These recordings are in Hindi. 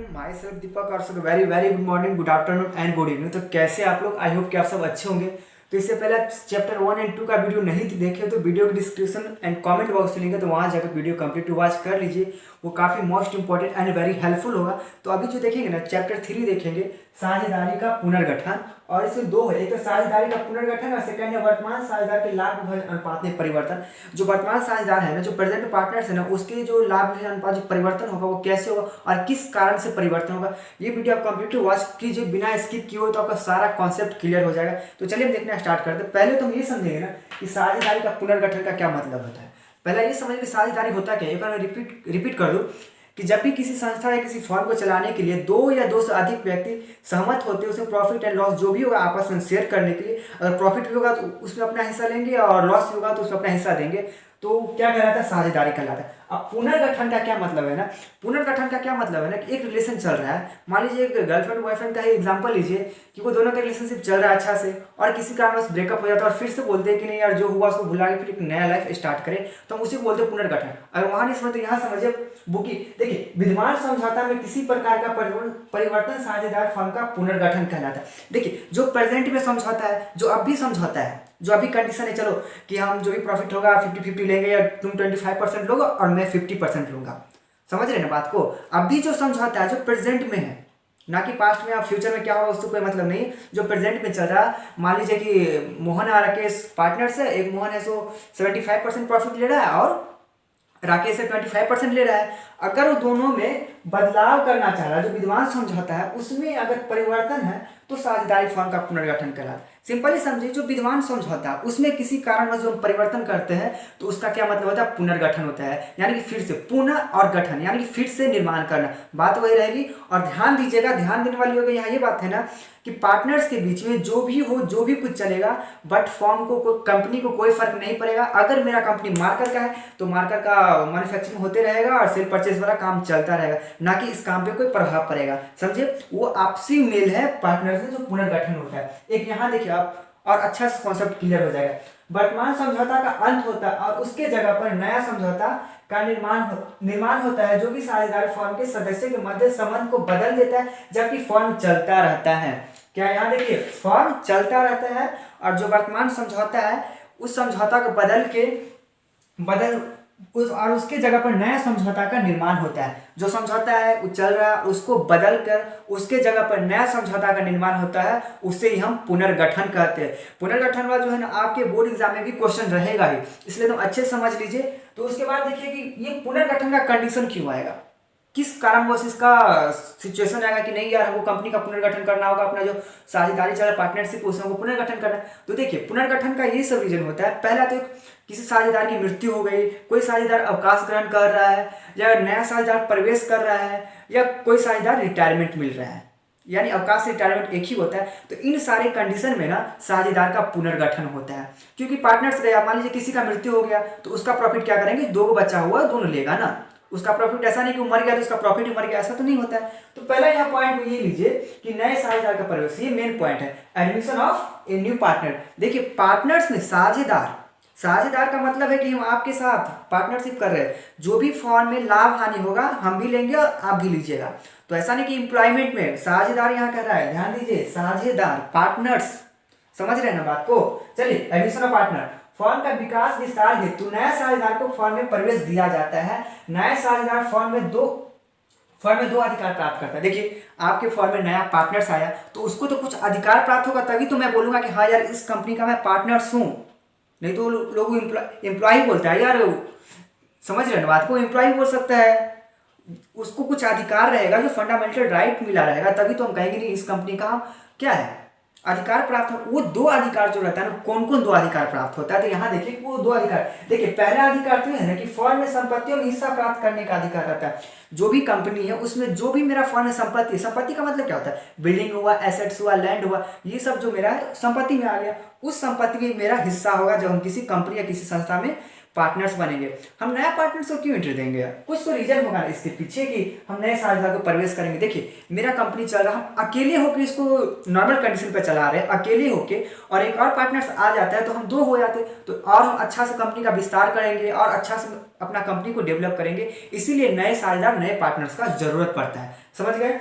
एवरीवन, माई सेल्फ दीपक और very very good morning, good afternoon and good evening. तो कैसे आप लोग? आई होप कि आप सब अच्छे होंगे। तो इससे पहले आप चैप्टर 1 एंड 2 का वीडियो नहीं देखे तो वीडियो के डिस्क्रिप्शन एंड कमेंट बॉक्स में लिंक है, तो वहाँ जाकर वीडियो कंप्लीट टू वॉच कर लीजिए। वो काफ़ी most important and very helpful होगा। तो अभी जो देखेंगे ना, चैप्टर 3 देखेंगे साझेदारी का पुनर्गठन, और इसमें दो है, एक तो साझेदारी का पुनर्गठन और सेकंड है वर्तमान साझेदार के लाभ विभाजन अनुपात में परिवर्तन। जो वर्तमान साझेदार है ना, जो प्रेजेंट पार्टनर्स है ना, उसके जो लाभ विभाजन अनुपात जो परिवर्तन होगा वो कैसे होगा और किस कारण से परिवर्तन होगा, ये वीडियो आप कंप्लीट वॉच कीजिए बिना स्किप किए हो, तो आपका सारा कॉन्सेप्ट क्लियर हो जाएगा। तो चलिए हम देखना स्टार्ट करते हैं। पहले तो हम ये समझेंगे ना कि साझेदारी का पुनर्गठन का क्या मतलब होता है। पहले ये समझिए कि साझेदारी होता क्या है। एक बार मैं रिपीट कर दूं कि जब भी किसी संस्था या किसी फर्म को चलाने के लिए दो या दो से अधिक व्यक्ति सहमत होते हैं, उसमें प्रॉफिट एंड लॉस जो भी होगा आपस में शेयर करने के लिए, अगर प्रॉफिट भी होगा तो उसमें अपना हिस्सा लेंगे और लॉस भी होगा तो उसमें अपना हिस्सा देंगे, तो क्या कहलाता है? साझेदारी कहलाता है। अब पुनर्गठन का क्या मतलब है ना, पुनर्गठन का क्या मतलब है ना कि एक रिलेशन चल रहा है, मान लीजिए एक गर्लफ्रेंड बॉयफ्रेंड का ही एग्जांपल लीजिए कि वो दोनों का रिलेशनशिप चल रहा है अच्छा से, और किसी कारणवश ब्रेकअप हो जाता है और फिर से बोलते हैं कि नहीं यार जो हुआ उसको भुला के फिर एक नया लाइफ स्टार्ट करें, तो हम उसी को बोलते हैं पुनर्गठन। अगर वहां नहीं समझते यहाँ समझिए बुकी। देखिए, विद्यमान समझौता में किसी प्रकार का परिवर्तन साझेदार फर्म का पुनर्गठन कहलाता है। देखिए, जो प्रेजेंट में समझौता है, जो अभी समझौता है, जो अभी कंडीशन है, चलो कि हम जो भी प्रॉफिट होगा 50-50 लेंगे, या तुम 25% लोगे और मैं 50% लूंगा, समझ रहे ना बात को। अभी जो समझौता है जो प्रेजेंट में है, ना कि पास्ट में, आप फ्यूचर में क्या होगा उसको कोई मतलब नहीं, जो प्रेजेंट में चल रहा है। मान लीजिए कि मोहन और राकेश पार्टनर्स है, एक मोहन है सो 75% प्रॉफिट ले रहा है और राकेश से 25% ले रहा है। अगर वो दोनों में बदलाव करना चाह रहा है, जो विद्यमान समझौता है उसमें अगर परिवर्तन है, तो साझेदारी फर्म का पुनर्गठन कहलाता है। सिंपली समझिए, जो विद्यमान समझौता है उसमें किसी कारणवश जो हम परिवर्तन करते हैं, तो उसका क्या मतलब होता है? पुनर्गठन होता है, यानी कि फिर से, पुनः और गठन यानी कि फिर से निर्माण करना, बात वही रहेगी। और ध्यान दीजिएगा, ध्यान देने वाली होगी यहाँ ये बात है ना कि पार्टनर्स के बीच में जो भी हो, जो भी कुछ चलेगा, बट फर्म को, कंपनी को कोई फर्क नहीं पड़ेगा। अगर मेरा कंपनी मार्कर का है तो मार्कर का मैन्युफैक्चरिंग होते रहेगा और सेल परचेज वाला काम चलता रहेगा, ना कि इस काम पे कोई प्रभाव पड़ेगा। समझिए, वो आपसी मेल है पार्टनर्स में जो पुनर्गठन होता है। एक यहाँ देखिए आप, और अच्छा से कॉन्सेप्ट क्लियर हो जाएगा। वर्तमान समझौता का अंत होता है और उसके जगह पर नया समझौता का निर्माण होता है, जो कि साझेदार फर्म के सदस्यों के मध्य संबंध को बदल देता है, जबकि फर्म चलता रहता है। क्या यहाँ देखिए, फर्म चलता रहता है और जो वर्तमान समझौता है उस समझौता को और उसके जगह पर नया समझौता का निर्माण होता है। जो समझौता है वो चल रहा है, उसको बदल कर उसके जगह पर नया समझौता का निर्माण होता है, उससे ही हम पुनर्गठन कहते हैं। पुनर्गठन वाला जो है ना, आपके बोर्ड एग्जाम में भी क्वेश्चन रहेगा ही, इसलिए तुम अच्छे समझ लीजिए। तो उसके बाद देखिए कि ये पुनर्गठन का कंडीशन क्यों आएगा, किस कारणवश इसका सिचुएशन आएगा कि नहीं यार हमको कंपनी का पुनर्गठन करना होगा, अपना जो साझेदारी चल रहा है पार्टनरशिप उसको पुनर्गठन करना है। तो देखिए, पुनर्गठन का ये सब रीजन होता है। पहला तो किसी साझेदार की मृत्यु हो गई, कोई साझेदार अवकाश ग्रहण कर रहा है, या नया साझेदार प्रवेश कर रहा है, या कोई साझेदार रिटायरमेंट मिल रहा है, यानी अवकाश से रिटायरमेंट एक ही होता है। तो इन सारे कंडीशन में ना साझेदार का पुनर्गठन होता है, क्योंकि पार्टनर्स गया, मान लीजिए किसी का मृत्यु हो गया तो उसका प्रॉफिट क्या करेंगे, दो बचा हुआ दोनों लेगा ना, उसका प्रॉफिट ऐसा नहीं कि मर गया तो उसका प्रॉफिट ही मर गया, ऐसा तो नहीं होता है। तो पहला यहाँ पॉइंट ये लीजिए कि नए साझेदार का प्रवेश, ये मेन पॉइंट है, admission of a new partner. देखिए, पार्टनर्स में साझेदार का मतलब है कि हम आपके साथ पार्टनरशिप कर रहे हैं, जो भी फर्म में लाभ हानि होगा हम भी लेंगे और आप भी लीजिएगा। तो ऐसा नहीं कि एम्प्लॉयमेंट में साझेदार यहाँ कर रहा है, ध्यान दीजिए, साझेदार पार्टनर्स, समझ रहे हैं ना बात को। चलिए, एडमिशन ऑफ पार्टनर, फर्म का विकास विस्तार हेतु नया साझेदार को फर्म में प्रवेश दिया जाता है। नया साझेदार फर्म में दो अधिकार प्राप्त करता है। देखिए, आपके फर्म में नया पार्टनर्स आया तो उसको तो कुछ अधिकार प्राप्त होगा, तभी तो मैं बोलूंगा कि हाँ यार इस कंपनी का मैं पार्टनर्स हूँ, नहीं तो लोग एम्प्लॉय बोलता है यार, समझ रहे हैं बात को, एम्प्लॉय बोल सकता है, उसको कुछ अधिकार रहेगा, जो फंडामेंटल राइट मिला रहेगा, तभी तो हम कहेंगे नहीं इस कंपनी का क्या है अधिकार प्राप्त हो। वो दो अधिकार जो रहता है ना, कौन कौन दो अधिकार प्राप्त होता है, तो यहाँ देखिए वो दो अधिकार। देखिए, पहला अधिकार तो है ना कि फर्म में संपत्तियों में हिस्सा प्राप्त करने का अधिकार रहता है। जो भी कंपनी है उसमें जो भी मेरा फर्म में संपत्ति का मतलब क्या होता है, बिल्डिंग हुआ, एसेट्स हुआ, लैंड हुआ, ये सब जो मेरा संपत्ति में आ गया, उस संपत्ति में मेरा हिस्सा होगा जब हम किसी कंपनी या किसी संस्था में पार्टनर्स बनेंगे। हम नया पार्टनर्स को क्यों एंट्री देंगे, कुछ तो रीजन होगा इसके पीछे कि हम नए साझेदार को प्रवेश करेंगे। देखिए, मेरा कंपनी चल रहा है, हम अकेले होकर इसको नॉर्मल कंडीशन पे चला रहे हैं, अकेले होके, और एक और पार्टनर्स आ जाता है तो हम दो हो जाते, तो और हम अच्छा से कंपनी का विस्तार करेंगे और अच्छा से अपना कंपनी को डेवलप करेंगे। इसीलिए नए साझेदार, नए पार्टनर्स का जरूरत पड़ता है। समझ गए।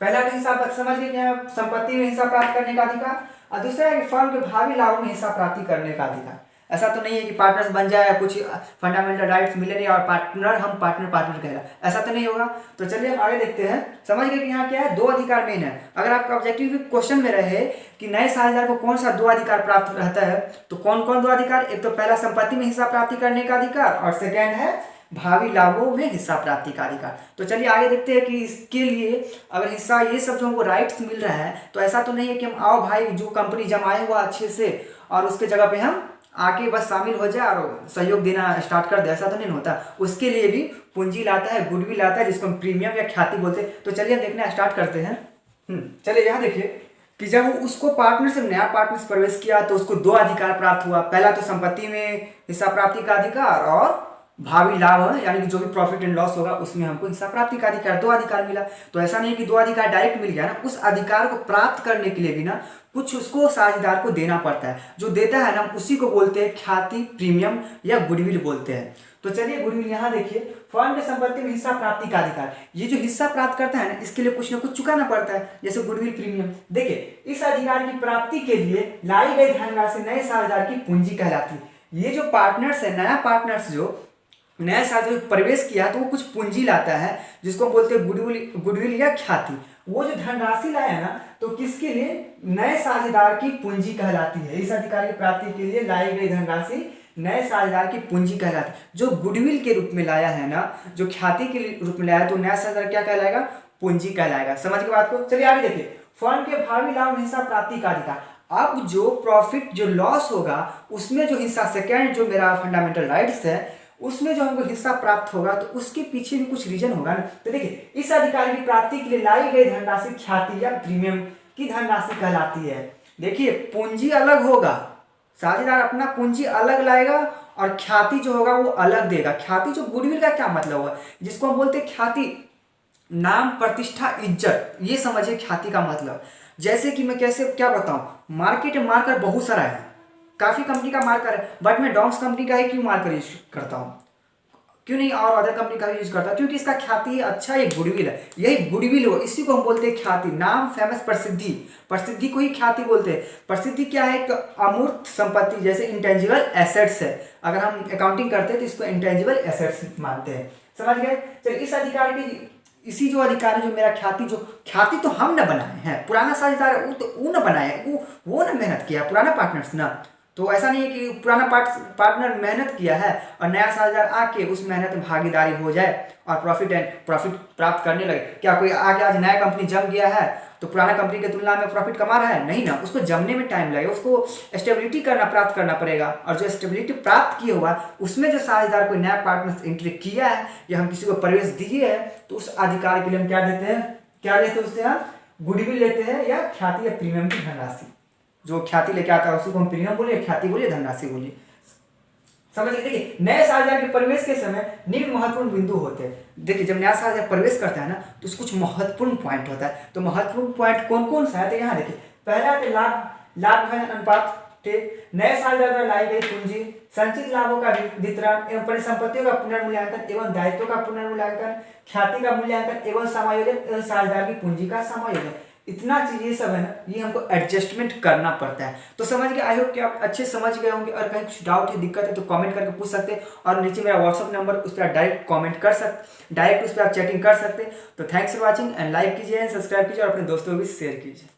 पहला हिस्सा समझ गए क्या, संपत्ति में हिस्सा प्राप्त करने का अधिकार, और दूसरा है कि फर्म के भावी लाभों में हिस्सा प्राप्ति करने का अधिकार। ऐसा तो नहीं है कि पार्टनर्स बन जाए, कुछ फंडामेंटल राइट्स मिले नहीं और पार्टनर हम पार्टनर कहला, ऐसा तो नहीं होगा। तो चलिए हम आगे देखते हैं। समझ गए कि यहाँ क्या है, दो अधिकार मेन है। अगर आपका ऑब्जेक्टिव क्वेश्चन में रहे कि नए साझेदार को कौन सा दो अधिकार प्राप्त रहता है, तो कौन कौन दो अधिकार, एक तो पहला संपत्ति में हिस्सा प्राप्ति करने का अधिकार, और सेकेंड है भावी लाभों में हिस्सा प्राप्ति का अधिकार। तो चलिए आगे देखते हैं कि इसके लिए अगर हिस्सा ये सब जो हमको राइट्स मिल रहा है, तो ऐसा तो नहीं है कि हम आओ भाई जो कंपनी जमाए हुआ अच्छे से और उसके जगह पे हम आके बस शामिल हो जाए और सहयोग देना स्टार्ट कर दे, ऐसा तो नहीं होता। उसके लिए भी पूंजी लाता है, गुडविल लाता है, जिसको हम प्रीमियम या ख्याति बोलते हैं। तो चलिए हम देखना स्टार्ट करते हैं। चलिए यहाँ देखिए कि जब उसको पार्टनरशिप नया पार्टनरशिप प्रवेश किया तो उसको दो अधिकार प्राप्त हुआ। पहला तो संपत्ति में हिस्सा प्राप्ति का अधिकार, और भावी लाभ यानी कि जो भी प्रॉफिट एंड लॉस होगा उसमें हमको हिस्सा प्राप्ति का अधिकार, दो अधिकार मिला। तो ऐसा नहीं कि दो अधिकार डायरेक्ट मिल गया ना, उस अधिकार को प्राप्त करने के लिए भी ना कुछ उसको साझेदार को देना पड़ता है। जो देता है ना उसी को बोलते हैं ख्याति, प्रीमियम या गुडविल बोलते हैं। तो चलिए गुडविल यहाँ देखिए, फर्म की संपत्ति में हिस्सा प्राप्ति का अधिकार, ये जो हिस्सा प्राप्त करता है ना इसके लिए कुछ ना कुछ चुकाना पड़ता है, जैसे गुडविल, प्रीमियम। देखिए इस अधिकार की प्राप्ति के लिए लाई गई धनराशि नए साझेदार की पूंजी कहलाती है। ये जो पार्टनर्स है, नया पार्टनर्स जो नया साझेदार प्रवेश किया तो वो कुछ पूंजी लाता है, जिसको हम बोलते हैं गुडविल या ख्याति। वो जो धनराशि लाया ना तो किसके लिए, नए साझेदार की पूंजी कहलाती है। इस अधिकार की प्राप्ति के लिए लाई गई धनराशि नए साझेदार की पूंजी कहलाती है। जो गुडविल के रूप में लाया है ना, जो ख्याति के रूप में लाया, तो नया साझेदार क्या कहलाएगा, पूंजी कहलाएगा। समझ के बात को। चलिए आगे देखिए, फर्म के भावी लाभ में हिस्सा प्राप्ति का अधिकार। अब जो प्रॉफिट जो लॉस होगा उसमें जो हिस्सा, सेकेंड जो मेरा फंडामेंटल राइट्स है उसमें जो हमको हिस्सा प्राप्त होगा तो उसके पीछे भी कुछ रीजन होगा ना। तो देखिए इस अधिकार की प्राप्ति के लिए लाई गई धनराशि ख्याति या प्रीमियम की धनराशि कहलाती है। देखिए पूंजी अलग होगा, साझेदार अपना पूंजी अलग लाएगा और ख्याति जो होगा वो अलग देगा। ख्याति जो गुडविल का क्या मतलब हुआ, जिसको हम बोलते हैं ख्याति, नाम, प्रतिष्ठा, इज्जत, ये समझिए ख्याति का मतलब। जैसे कि मैं कैसे क्या बताऊं, मार्केट में मार्कर बहुत सारा है, काफी कंपनी का मार्कर है, बट मैं डॉम्स कंपनी का ही क्यों मार्कर यूज करता हूँ, क्यों नहीं और अदर कंपनी का यूज करता हूँ, क्योंकि इसका ख्याति अच्छा एक गुडविल है। यही गुडविल हो, इसी को हम बोलते हैं ख्याति, नाम, फेमस, प्रसिद्धि। प्रसिद्धि को ही ख्याति बोलते हैं। प्रसिद्धि क्या है, एक अमूर्त संपत्ति, जैसे इंटेंजिबल एसेट्स है। अगर हम अकाउंटिंग करते हैं तो इसको इंटेंजिबल एसेट्स मानते हैं। समझ गए। चलिए इस अधिकार की, इसी जो अधिकार है जो मेरा ख्याति, जो ख्याति तो हम न बनाए हैं, पुराना साझेदार वो तो वो न बनाया, वो न मेहनत किया, पुराना पार्टनर्स ना। तो ऐसा नहीं है कि पुराना पार्टनर मेहनत किया है और नया साझेदार आके उस मेहनत में भागीदारी हो जाए और प्रॉफिट प्राप्त करने लगे। क्या कोई आगे आज नया कंपनी जम गया है तो पुराना कंपनी की तुलना में प्रॉफिट कमा रहा है? नहीं ना, उसको जमने में टाइम लगेगा, उसको स्टेबिलिटी प्राप्त करना पड़ेगा। और जो स्टेबिलिटी प्राप्त किया हुआ उसमें जो साझेदार कोई नया पार्टनर एंट्री किया है या हम किसी को प्रवेश दिए है तो उस अधिकार के लिए हम क्या देते हैं, क्या लेते हैं, उससे हम गुडविल लेते हैं या ख्याति या प्रीमियम की धनराशि। जो ख्याति लेके आता है उसी को हम प्रीमियम बोलिए, ख्याति बोलिए, धनराशि बोलिए। समझ लीजिए। देखिए नए साझेदार के प्रवेश के समय निम्न महत्वपूर्ण बिंदु होते हैं। देखिए जब नया साझेदार प्रवेश करता है ना तो उसको कुछ महत्वपूर्ण पॉइंट होता है। तो महत्वपूर्ण पॉइंट कौन कौन सा है, तो यहाँ देखिए, पहला है लाभ विभाजन अनुपात, ठीक, नए साझेदार द्वारा लाई गई पूंजी, संचित लाभों का वितरण एवं परिसंपत्तियों का पुनर्मूल्यांकन एवं दायित्वों का पुनर्मूल्यांकन, ख्याति का मूल्यांकन एवं समायोजन एवं साझेदार की पूंजी का समायोजन। इतना चीज ये सब है ना, ये हमको एडजस्टमेंट करना पड़ता है। तो समझ गए, आई होप कि आप अच्छे समझ गए होंगे। और कहीं कुछ डाउट है, दिक्कत है तो कमेंट करके पूछ सकते हैं। और नीचे मेरा व्हाट्सअप नंबर, उस पर आप डायरेक्ट कमेंट कर सकते, डायरेक्ट उस पर आप चैटिंग कर सकते हैं। तो thanks for watching and like कीजिए एंड सब्सक्राइब कीजिए और अपने दोस्तों को भी शेयर कीजिए।